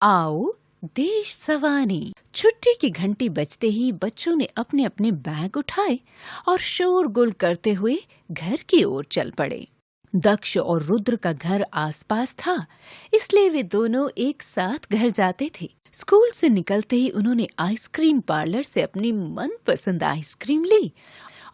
आओ देश सवारी। छुट्टी की घंटी बजते ही बच्चों ने अपने अपने बैग उठाए और शोरगुल करते हुए घर की ओर चल पड़े। दक्ष और रुद्र का घर आसपास था, इसलिए वे दोनों एक साथ घर जाते थे। स्कूल से निकलते ही उन्होंने आइसक्रीम पार्लर से अपनी मनपसंद आइसक्रीम ली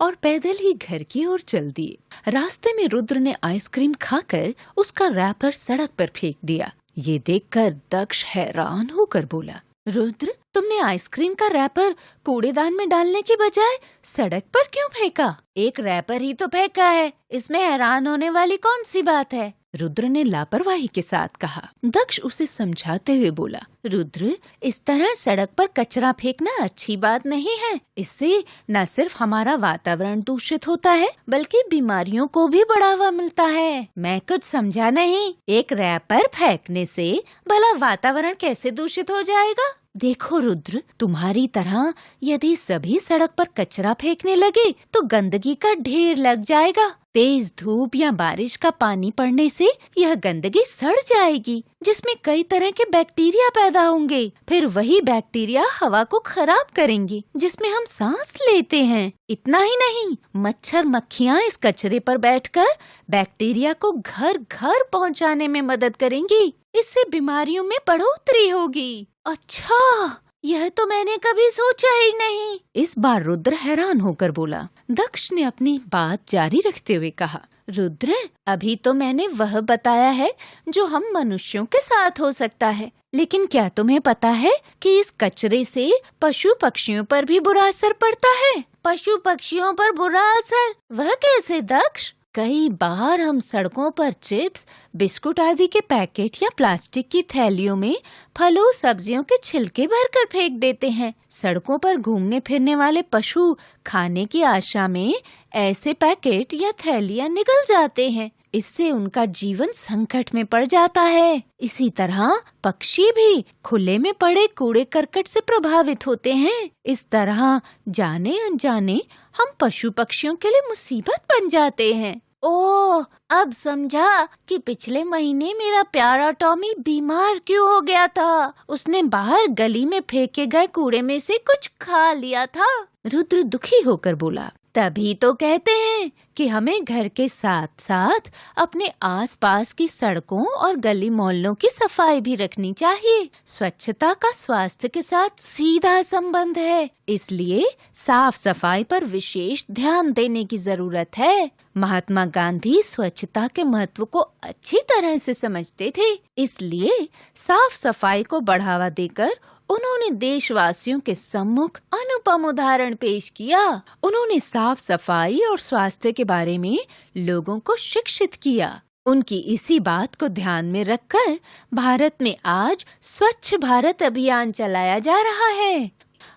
और पैदल ही घर की ओर चल दिए। रास्ते में रुद्र ने आइसक्रीम खाकर उसका रैपर सड़क पर फेंक दिया। ये देखकर दक्ष हैरान होकर बोला, रुद्र, तुमने आइसक्रीम का रैपर कूड़ेदान में डालने की बजाय सड़क पर क्यों फेंका? एक रैपर ही तो फेंका है, इसमें हैरान होने वाली कौन सी बात है? रुद्र ने लापरवाही के साथ कहा। दक्ष उसे समझाते हुए बोला, रुद्र, इस तरह सड़क पर कचरा फेंकना अच्छी बात नहीं है। इससे न सिर्फ हमारा वातावरण दूषित होता है, बल्कि बीमारियों को भी बढ़ावा मिलता है। मैं कुछ समझा नहीं। एक रैपर फेंकने से भला वातावरण कैसे दूषित हो जाएगा? देखो रुद्र, तुम्हारी तरह यदि सभी सड़क पर कचरा फेंकने लगे तो गंदगी का ढेर लग जाएगा। तेज धूप या बारिश का पानी पड़ने से यह गंदगी सड़ जाएगी, जिसमें कई तरह के बैक्टीरिया पैदा होंगे। फिर वही बैक्टीरिया हवा को खराब करेंगे, जिसमें हम सांस लेते हैं। इतना ही नहीं, मच्छर मक्खियाँ इस कचरे पर बैठकर बैक्टीरिया को घर घर पहुँचाने में मदद करेंगी। इससे बीमारियों में बढ़ोतरी होगी। अच्छा, यह तो मैंने कभी सोचा ही नहीं। इस बार रुद्र हैरान होकर बोला। दक्ष ने अपनी बात जारी रखते हुए कहा, रुद्र, अभी तो मैंने वह बताया है जो हम मनुष्यों के साथ हो सकता है, लेकिन क्या तुम्हें पता है कि इस कचरे से पशु पक्षियों पर भी बुरा असर पड़ता है? पशु पक्षियों पर बुरा असर? वह कैसे दक्ष? कई बार हम सड़कों पर चिप्स, बिस्कुट आदि के पैकेट या प्लास्टिक की थैलियों में फलों सब्जियों के छिलके भरकर फेंक देते हैं। सड़कों पर घूमने फिरने वाले पशु खाने की आशा में ऐसे पैकेट या थैलियां निगल जाते हैं। इससे उनका जीवन संकट में पड़ जाता है। इसी तरह पक्षी भी खुले में पड़े कूड़े करकट से प्रभावित होते हैं। इस तरह जाने अनजाने हम पशु पक्षियों के लिए मुसीबत बन जाते हैं। ओह, अब समझा कि पिछले महीने मेरा प्यारा टॉमी बीमार क्यों हो गया था। उसने बाहर गली में फेंके गए कूड़े में से कुछ खा लिया था। रुद्र दुखी होकर बोला, तभी तो कहते हैं कि हमें घर के साथ साथ अपने आसपास की सड़कों और गली मोहल्लों की सफाई भी रखनी चाहिए। स्वच्छता का स्वास्थ्य के साथ सीधा संबंध है, इसलिए साफ सफाई पर विशेष ध्यान देने की जरूरत है। महात्मा गांधी स्वच्छता के महत्व को अच्छी तरह से समझते थे, इसलिए साफ सफाई को बढ़ावा देकर उन्होंने देशवासियों के सम्मुख अनुपम उदाहरण पेश किया। उन्होंने साफ सफाई और स्वास्थ्य के बारे में लोगों को शिक्षित किया। उनकी इसी बात को ध्यान में रखकर भारत में आज स्वच्छ भारत अभियान चलाया जा रहा है।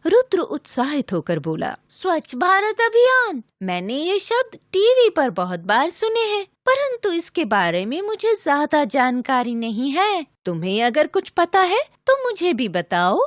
रुद्र उत्साहित होकर बोला, स्वच्छ भारत अभियान? मैंने ये शब्द टीवी पर बहुत बार सुने हैं, परंतु इसके बारे में मुझे ज्यादा जानकारी नहीं है। तुम्हें अगर कुछ पता है तो मुझे भी बताओ।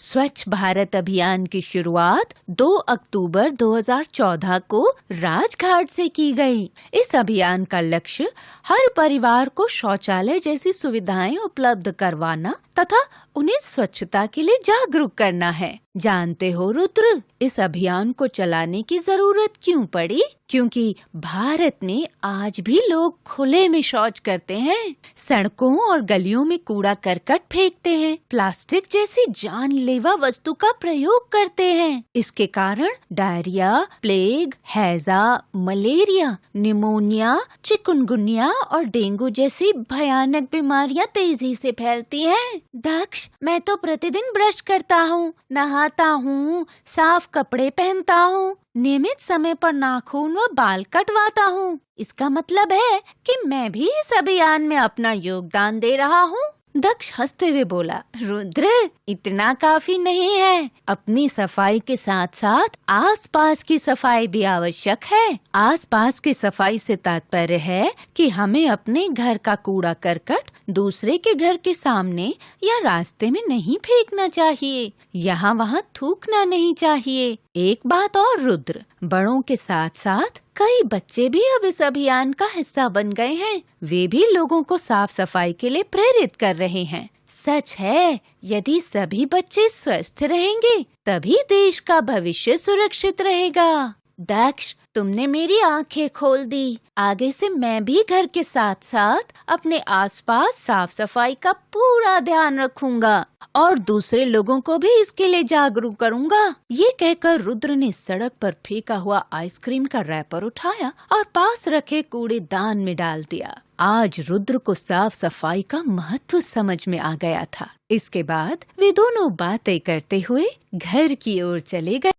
स्वच्छ भारत अभियान की शुरुआत 2 अक्टूबर 2014 को राजघाट से की गई। इस अभियान का लक्ष्य हर परिवार को शौचालय जैसी सुविधाएं उपलब्ध करवाना तथा उन्हें स्वच्छता के लिए जागरूक करना है। जानते हो रुद्र, इस अभियान को चलाने की जरूरत क्यों पड़ी? क्योंकि भारत में आज भी लोग खुले में शौच करते हैं, सड़कों और गलियों में कूड़ा करकट फेंकते हैं, प्लास्टिक जैसी जानलेवा वस्तु का प्रयोग करते हैं। इसके कारण डायरिया, प्लेग, हैजा, मलेरिया, निमोनिया, चिकुनगुनिया और डेंगू जैसी भयानक बीमारियां तेजी से फैलती हैं। दक्ष, मैं तो प्रतिदिन ब्रश करता हूँ, नहाता हूँ, साफ कपड़े पहनता हूँ, नियमित समय पर नाखून व बाल कटवाता हूँ। इसका मतलब है कि मैं भी इस अभियान में अपना योगदान दे रहा हूँ। दक्ष हंसते हुए बोला, रुद्र, इतना काफी नहीं है। अपनी सफाई के साथ साथ आसपास की सफाई भी आवश्यक है। आसपास की सफाई से तात्पर्य है कि हमें अपने घर का कूड़ा करकट दूसरे के घर के सामने या रास्ते में नहीं फेंकना चाहिए। यहाँ वहाँ थूकना नहीं चाहिए। एक बात और रुद्र, बड़ों के साथ साथ कई बच्चे भी अब इस अभियान का हिस्सा बन गए हैं। वे भी लोगों को साफ सफाई के लिए प्रेरित कर रहे हैं। सच है, यदि सभी बच्चे स्वस्थ रहेंगे तभी देश का भविष्य सुरक्षित रहेगा। दक्ष, तुमने मेरी आंखें खोल दी। आगे से मैं भी घर के साथ साथ अपने आसपास साफ सफाई का पूरा ध्यान रखूंगा और दूसरे लोगों को भी इसके लिए जागरूक करूंगा। ये कहकर रुद्र ने सड़क पर फेंका हुआ आइसक्रीम का रैपर उठाया और पास रखे कूड़ेदान में डाल दिया। आज रुद्र को साफ सफाई का महत्व समझ में आ गया था। इसके बाद वे दोनों बातें करते हुए घर की ओर चले गए।